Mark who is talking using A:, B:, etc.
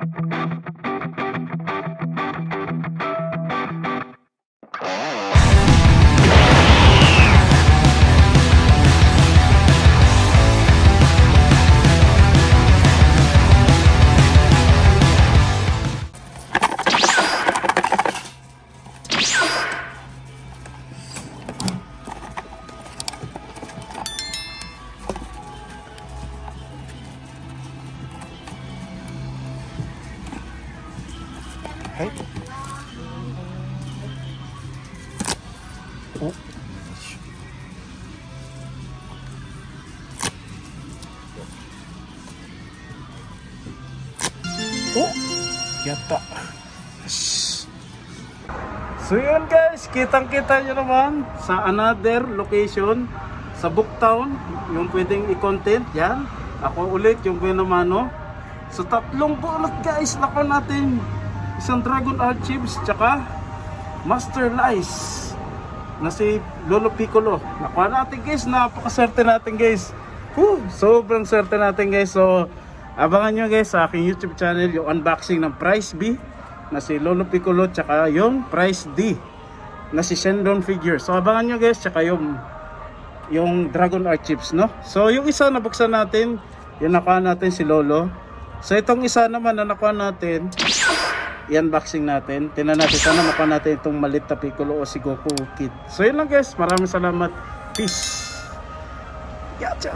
A: Hey. Oh. Oh. Yata. So yun guys, kitang-kita nyo naman sa another location sa Booktown, yung pwedeng i-content yan. Ako ulit yung Buenamano. So tatlong bunot guys, nakuha natin. Isang Dragon Archives, tsaka Master Lice na si Lolo Piccolo. Nakuha natin guys, napakaswerte natin guys. Sobrang swerte natin guys. So abangan nyo guys sa aking YouTube channel yung unboxing ng Prize B na si Lolo Piccolo, tsaka yung Prize D na si Shendon figure. So abangan nyo guys, tsaka yung Dragon Archives, no? So yung isa nabuksan natin, yung nakuha natin si Lolo. So itong isa naman na nakuha natin, i-unboxing natin. Tingnan natin sana nakuha natin itong malit na Piccolo o si Goku Kid. So yun lang guys, maraming salamat. Peace. Yacha.